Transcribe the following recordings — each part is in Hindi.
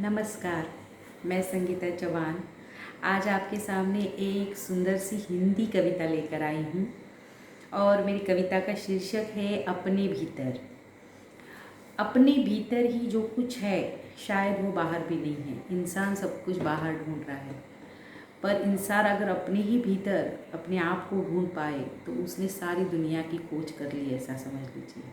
नमस्कार। मैं संगीता चौहान आज आपके सामने एक सुंदर सी हिंदी कविता लेकर आई हूँ और मेरी कविता का शीर्षक है अपने भीतर। अपने भीतर ही जो कुछ है शायद वो बाहर भी नहीं है। इंसान सब कुछ बाहर ढूंढ रहा है, पर इंसान अगर अपने ही भीतर अपने आप को ढूंढ पाए तो उसने सारी दुनिया की खोज कर ली, ऐसा समझ लीजिए।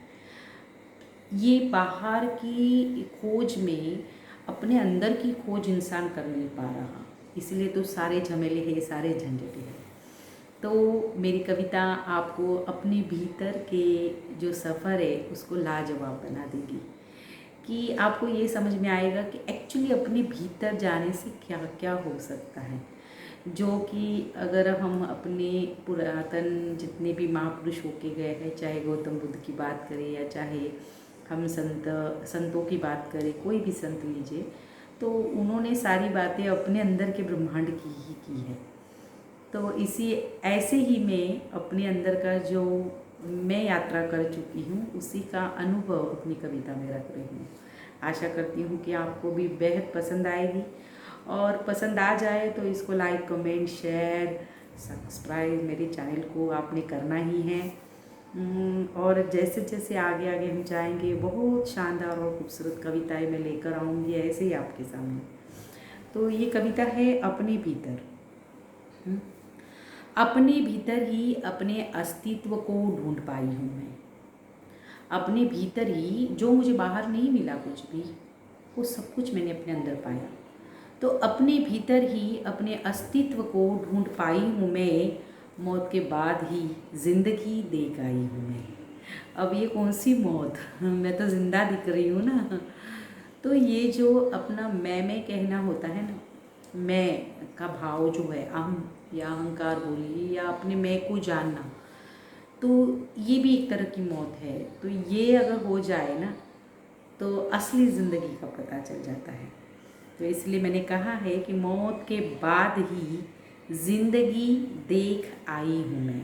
ये बाहर की खोज में अपने अंदर की खोज इंसान कर नहीं पा रहा, इसलिए तो सारे झमेले हैं, सारे झंझट हैं। तो मेरी कविता आपको अपने भीतर के जो सफ़र है उसको लाजवाब बना देगी कि आपको ये समझ में आएगा कि एक्चुअली अपने भीतर जाने से क्या क्या हो सकता है। जो कि अगर हम अपने पुरातन जितने भी महापुरुष होके गए हैं, चाहे गौतम बुद्ध की बात करें या चाहे हम संतों की बात करें, कोई भी संत लीजिए, तो उन्होंने सारी बातें अपने अंदर के ब्रह्मांड की ही की है। तो इसी ऐसे ही मैं अपने अंदर का जो मैं यात्रा कर चुकी हूँ उसी का अनुभव अपनी कविता में रख रही हूँ। आशा करती हूँ कि आपको भी बेहद पसंद आएगी और पसंद आ जाए तो इसको लाइक, कमेंट, शेयर, सब्सक्राइब मेरे चैनल को आपने करना ही है। और जैसे जैसे आगे आगे हम जाएंगे बहुत शानदार और खूबसूरत कविताएं मैं लेकर आऊँगी ऐसे ही आपके सामने। तो ये कविता है अपने भीतर। अपने भीतर ही अपने अस्तित्व को ढूंढ पाई हूँ मैं। अपने भीतर ही जो मुझे बाहर नहीं मिला कुछ भी, वो सब कुछ मैंने अपने अंदर पाया। तो अपने भीतर ही अपने अस्तित्व को ढूंढ पाई हूँ मैं, मौत के बाद ही जिंदगी देख आई हूँ मैं। अब ये कौन सी मौत, मैं तो जिंदा दिख रही हूँ ना। तो ये जो अपना मैं कहना होता है ना, मैं का भाव जो है, अहम या अहंकार बोलिए या अपने मैं को जानना, तो ये भी एक तरह की मौत है। तो ये अगर हो जाए ना तो असली ज़िंदगी का पता चल जाता है। तो इसलिए मैंने कहा है कि मौत के बाद ही जिंदगी देख आई हूँ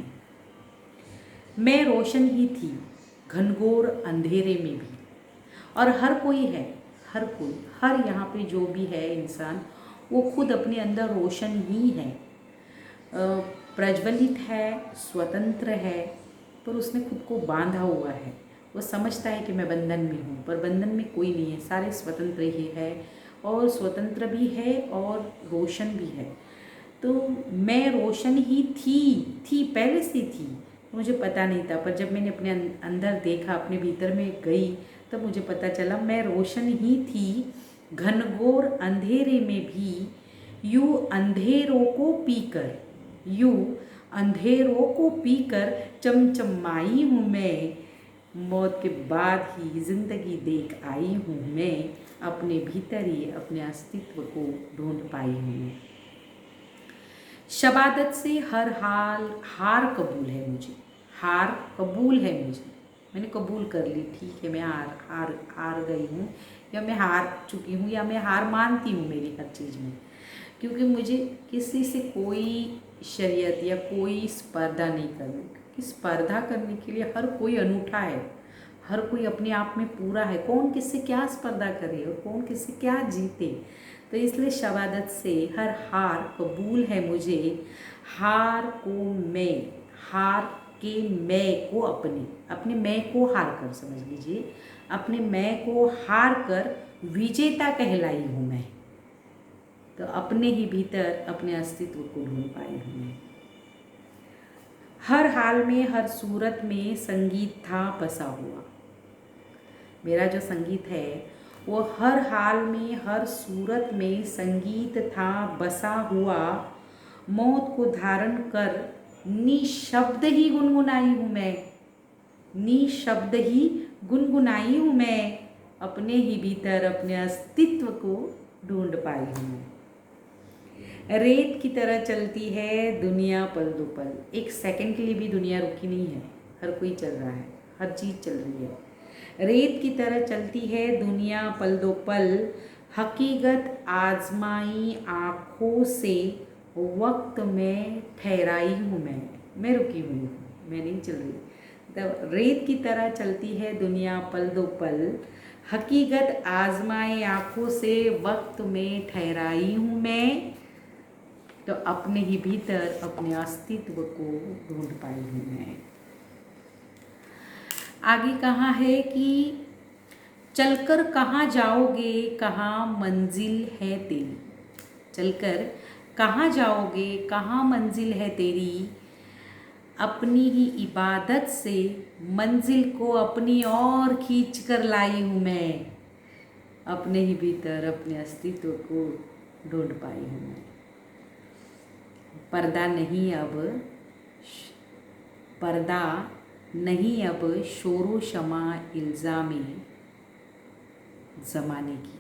मैं रोशन ही थी घनघोर अंधेरे में भी। और हर कोई है, हर कोई, हर यहाँ पे जो भी है इंसान, वो खुद अपने अंदर रोशन ही है, प्रज्वलित है, स्वतंत्र है, पर उसने खुद को बांधा हुआ है। वो समझता है कि मैं बंधन में हूँ, पर बंधन में कोई नहीं है, सारे स्वतंत्र ही है और स्वतंत्र भी है और रोशन भी है। तो मैं रोशन ही थी पहले से थी, मुझे पता नहीं था, पर जब मैंने अपने अंदर देखा, अपने भीतर में गई, तब मुझे पता चला मैं रोशन ही थी घनघोर अंधेरे में भी। यूं अंधेरों को पीकर, यूं अंधेरों को पीकर चमचमाई हूँ मैं। मौत के बाद ही जिंदगी देख आई हूँ मैं। अपने भीतर ही अपने अस्तित्व को ढूंढ पाई हूँ मैं। शबादत से हर हाल हार कबूल है मुझे, हार कबूल है मुझे। मैंने कबूल कर ली, ठीक है, मैं हार गई हूँ, या मैं हार चुकी हूँ, या मैं हार मानती हूँ मेरी हर चीज़ में। क्योंकि मुझे किसी से कोई शरीयत या कोई स्पर्धा नहीं करनी, क्योंकि स्पर्धा करने के लिए हर कोई अनूठा है, हर कोई अपने आप में पूरा है। कौन किससे क्या स्पर्धा करे और कौन किससे क्या जीते। तो इसलिए शहादत से हर हार कबूल है मुझे। हार को मैं, हार के मैं को अपने मैं को हार कर, समझ लीजिए, अपने मैं को हार कर विजेता कहलाई हूँ मैं। तो अपने ही भीतर अपने अस्तित्व को ढूंढ पाई हूँ मैं। हर हाल में हर सूरत में संगीत था बसा हुआ। मेरा जो संगीत है वो हर हाल में हर सूरत में संगीत था बसा हुआ। मौत को धारण कर निशब्द ही गुनगुनाई हूँ मैं, निशब्द ही गुनगुनाई हूँ मैं। अपने ही भीतर अपने अस्तित्व को ढूंढ पाई हूँ मैं। रेत की तरह चलती है दुनिया पल दो पल। एक सेकंड के लिए भी दुनिया रुकी नहीं है, हर कोई चल रहा है, हर चीज़ चल रही है। रेत की तरह चलती है दुनिया पल दो पल। हकीकत आजमाई आँखों से वक्त में ठहराई हूँ मैं रुकी हुई हूँ, मैं नहीं चल रही। रेत की तरह चलती है दुनिया पल दो पल। हकीकत आजमाए आँखों से वक्त में ठहराई हूँ मैं, तो अपने ही भीतर अपने अस्तित्व को ढूंढ पाई हूँ मैं। आगे कहाँ है कि चलकर कहाँ जाओगे, कहाँ मंजिल है तेरी। चलकर कहाँ जाओगे, कहाँ मंजिल है तेरी, अपनी ही इबादत से मंजिल को अपनी ओर खींच कर लाई हूँ मैं, अपने ही भीतर अपने अस्तित्व को ढूंढ पाई हूँ मैं। पर्दा नहीं अब, पर्दा नहीं अब शोरो शमा इल्ज़ामे ज़माने की।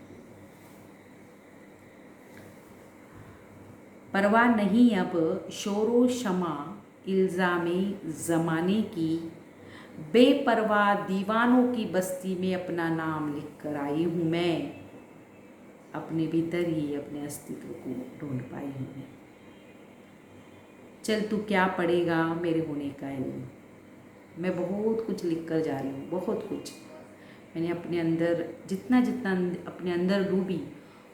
परवाह नहीं अब शोरो शमा इल्ज़ामे ज़माने की, बेपरवाह दीवानों की बस्ती में अपना नाम लिख कर आई हूँ मैं, अपने भीतर ही अपने अस्तित्व को ढूंढ पाई हूँ मैं। चल तू क्या पढ़ेगा मेरे होने का इल्म। मैं बहुत कुछ लिख कर जा रही हूँ, बहुत कुछ। मैंने अपने अंदर जितना जितना अपने अंदर डूबी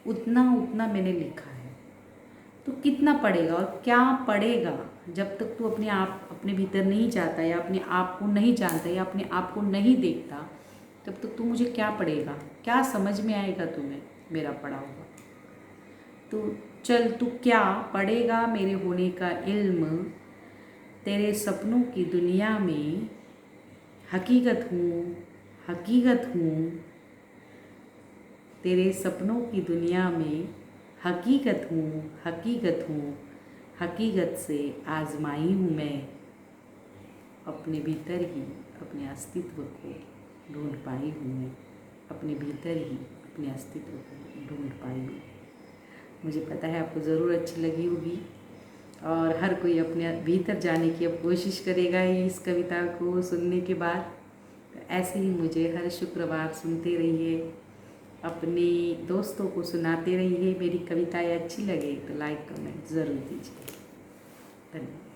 उतना उतना मैंने लिखा है। तो कितना पढ़ेगा और क्या पढ़ेगा, जब तक तू अपने आप अपने भीतर नहीं जाता या अपने आप को नहीं जानता या अपने आप को नहीं देखता, तब तक तू मुझे क्या पढ़ेगा, क्या समझ में आएगा तुम्हें मेरा पढ़ा हुआ। तो चल तू क्या पढ़ेगा मेरे होने का इल्म, तेरे सपनों की दुनिया में हकीकत हूँ, हकीकत हूँ, तेरे सपनों की दुनिया में हकीकत हूँ, हकीकत हूँ, हकीकत से आजमाई हूँ मैं, अपने भीतर ही अपने अस्तित्व को ढूंढ पाई हूँ मैं, अपने भीतर ही अपने अस्तित्व को ढूंढ पाई हूँ। मुझे पता है आपको ज़रूर अच्छी लगी होगी और हर कोई अपने भीतर जाने की अब कोशिश करेगा ही इस कविता को सुनने के बाद। तो ऐसे ही मुझे हर शुक्रवार सुनते रहिए, अपने दोस्तों को सुनाते रहिए। मेरी कविताएं अच्छी लगे तो लाइक कमेंट ज़रूर दीजिए। धन्यवाद।